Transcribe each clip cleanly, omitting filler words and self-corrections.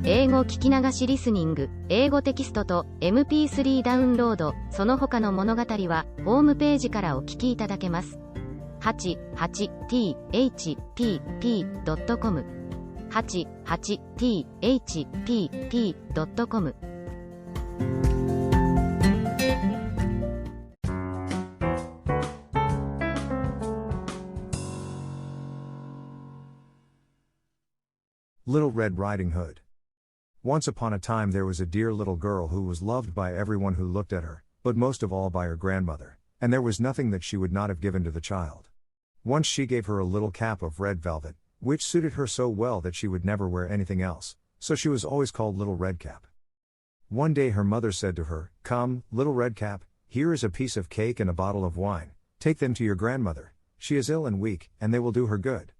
英語聞き流しリスニング、英語テキストと MP3 ダウンロード、その他の物語はホームページからお聞きいただけます。88thpp.com 88thpp.com Little Red Riding Hood. Once upon a time there was a dear little girl who was loved by everyone who looked at her, but most of all by her grandmother, and there was nothing that she would not have given to the child. Once she gave her a little cap of red velvet, which suited her so well that she would never wear anything else, so she was always called Little Red Cap. One day her mother said to her, "Come, Little Red Cap, here is a piece of cake and a bottle of wine, take them to your grandmother, she is ill and weak, and they will do her good.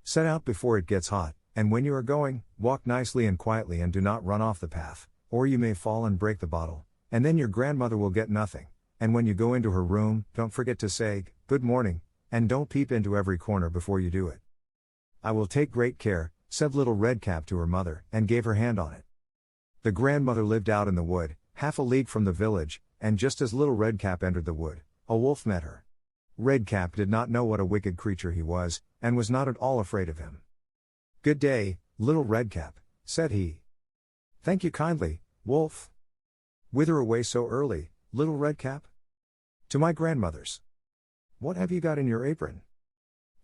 Set out before it gets hot, and when you are going, walk nicely and quietly and do not run off the path, or you may fall and break the bottle, and then your grandmother will get nothing, and when you go into her room, don't forget to say, 'Good morning,' and don't peep into every corner before you do it." "I will take great care," said Little Red Cap to her mother, and gave her hand on it. The grandmother lived out in the wood, half a league from the village, and just as Little Red Cap entered the wood, a wolf met her. Red Cap did not know what a wicked creature he was, and was not at all afraid of him. "Good day, Little Red Cap," said he. "Thank you kindly, Wolf." "Whither away so early, Little Red Cap?" "To my grandmother's." "What have you got in your apron?"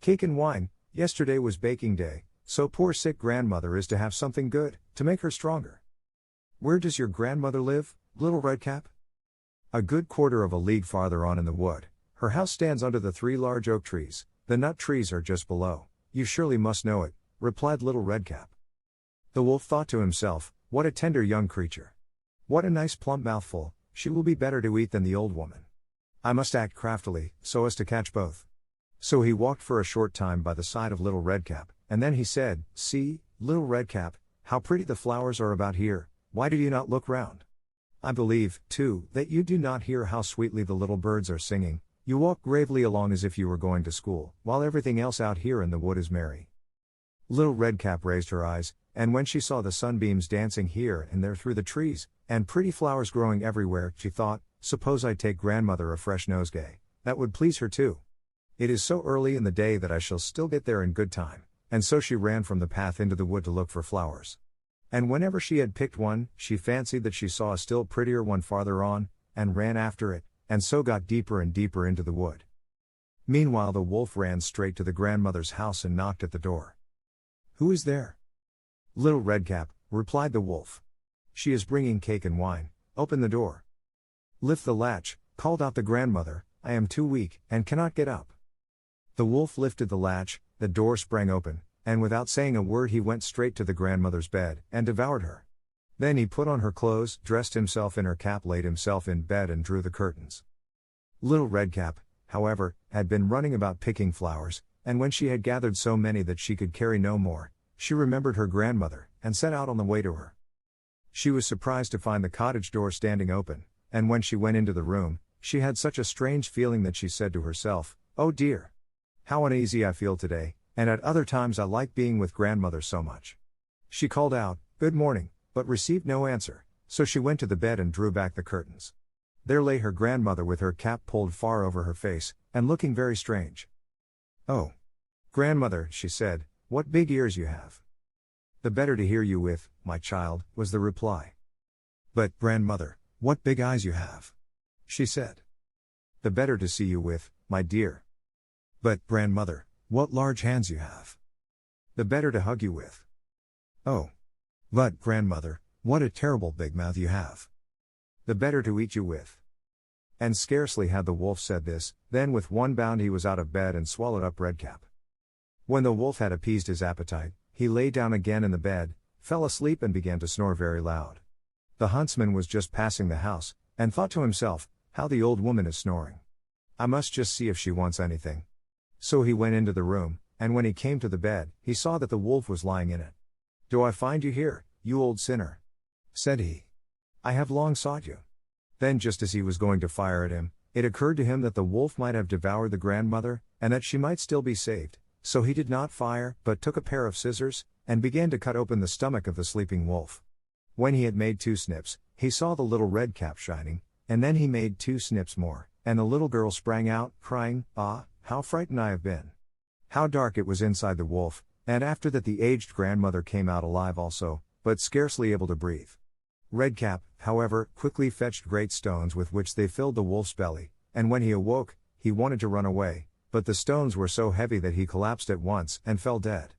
"Cake and wine, yesterday was baking day, so poor sick grandmother is to have something good, to make her stronger." "Where does your grandmother live, Little Red Cap?" "A good quarter of a league farther on in the wood. Her house stands under the 3 large oak trees, the nut trees are just below. You surely must know it," replied Little Red Cap. The wolf thought to himself, "What a tender young creature. What a nice plump mouthful, she will be better to eat than the old woman. I must act craftily, so as to catch both." So he walked for a short time by the side of Little Red Cap, and then he said, "See, Little Red Cap, how pretty the flowers are about here, why do you not look round? I believe, too, that you do not hear how sweetly the little birds are singing. You walk gravely along as if you were going to school, while everything else out here in the wood is merry." Little Red Cap raised her eyes, and when she saw the sunbeams dancing here and there through the trees, and pretty flowers growing everywhere, she thought, "Suppose I take grandmother a fresh nosegay, that would please her too. It is so early in the day that I shall still get there in good time," and so she ran from the path into the wood to look for flowers. And whenever she had picked one, she fancied that she saw a still prettier one farther on, and ran after it, and so got deeper and deeper into the wood. Meanwhile the wolf ran straight to the grandmother's house and knocked at the door. "Who is there?" "Little Red Cap," replied the wolf. "She is bringing cake and wine, open the door." "Lift the latch," called out the grandmother, "I am too weak, and cannot get up." The wolf lifted the latch, the door sprang open, and without saying a word he went straight to the grandmother's bed, and devoured her. Then he put on her clothes, dressed himself in her cap, laid himself in bed and drew the curtains. Little Red Cap, however, had been running about picking flowers, and when she had gathered so many that she could carry no more, she remembered her grandmother, and set out on the way to her. She was surprised to find the cottage door standing open, and when she went into the room, she had such a strange feeling that she said to herself, "Oh dear! How uneasy I feel today, and at other times I like being with grandmother so much." She called out, "Good morning," but received no answer, so she went to the bed and drew back the curtains. There lay her grandmother with her cap pulled far over her face, and looking very strange. "Oh, grandmother," she said, "what big ears you have." "The better to hear you with, my child," was the reply. "But, grandmother, what big eyes you have," she said. "The better to see you with, my dear." "But, grandmother, what large hands you have." "The better to hug you with." "Oh. But, grandmother, what a terrible big mouth you have." "The better to eat you with." And scarcely had the wolf said this, then with one bound he was out of bed and swallowed up Red Cap. When the wolf had appeased his appetite, he lay down again in the bed, fell asleep and began to snore very loud. The huntsman was just passing the house, and thought to himself, "How the old woman is snoring. I must just see if she wants anything." So he went into the room, and when he came to the bed, he saw that the wolf was lying in it. "Do I find you here, you old sinner?" said he. "I have long sought you." Then just as he was going to fire at him, it occurred to him that the wolf might have devoured the grandmother, and that she might still be saved, so he did not fire, but took a pair of scissors, and began to cut open the stomach of the sleeping wolf. When he had made 2 snips, he saw the little red cap shining, and then he made 2 snips more, and the little girl sprang out, crying, "Ah, how frightened I have been!" How dark it was inside the wolf, and after that the aged grandmother came out alive also, but scarcely able to breathe. Redcap, however, quickly fetched great stones with which they filled the wolf's belly, and when he awoke, he wanted to run away, but the stones were so heavy that he collapsed at once and fell dead.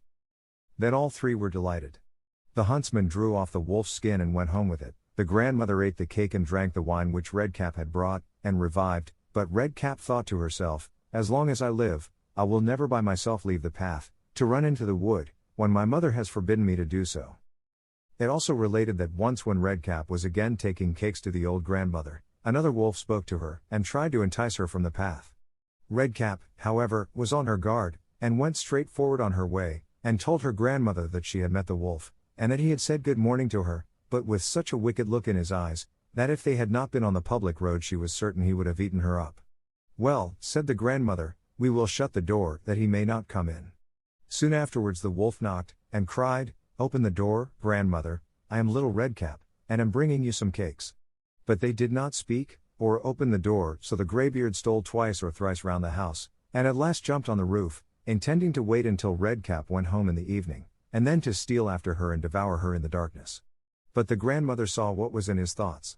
Then all 3 were delighted. The huntsman drew off the wolf's skin and went home with it. The grandmother ate the cake and drank the wine which Redcap had brought, and revived, but Redcap thought to herself, "As long as I live, I will never by myself leave the path, to run into the wood, when my mother has forbidden me to do so." It also related that once when Redcap was again taking cakes to the old grandmother, another wolf spoke to her, and tried to entice her from the path. Redcap, however, was on her guard, and went straight forward on her way, and told her grandmother that she had met the wolf, and that he had said good morning to her, but with such a wicked look in his eyes, that if they had not been on the public road she was certain he would have eaten her up. "Well," said the grandmother, "we will shut the door, that he may not come in." Soon afterwards the wolf knocked, and cried, "Open the door, grandmother, I am little Redcap, and am bringing you some cakes." But they did not speak, or open the door, so the greybeard stole twice or thrice round the house, and at last jumped on the roof, intending to wait until Redcap went home in the evening, and then to steal after her and devour her in the darkness. But the grandmother saw what was in his thoughts.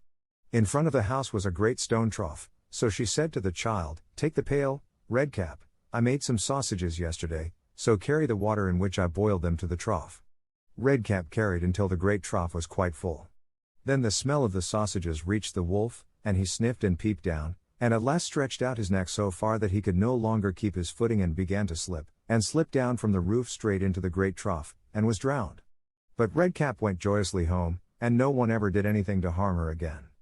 In front of the house was a great stone trough, so she said to the child, "Take the pail, Redcap, I made some sausages yesterday, so carry the water in which I boiled them to the trough." Redcap carried until the great trough was quite full. Then the smell of the sausages reached the wolf, and he sniffed and peeped down, and at last stretched out his neck so far that he could no longer keep his footing and began to slip, and slipped down from the roof straight into the great trough, and was drowned. But Redcap went joyously home, and no one ever did anything to harm her again.「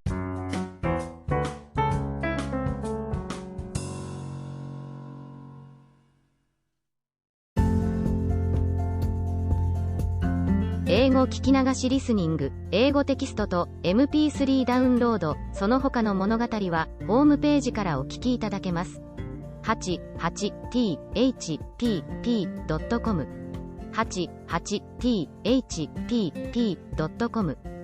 英語聞き流しリスニング」英語テキストと MP3 ダウンロード、その他の物語はホームページからお聞きいただけます。88thpp.com 88thpp.com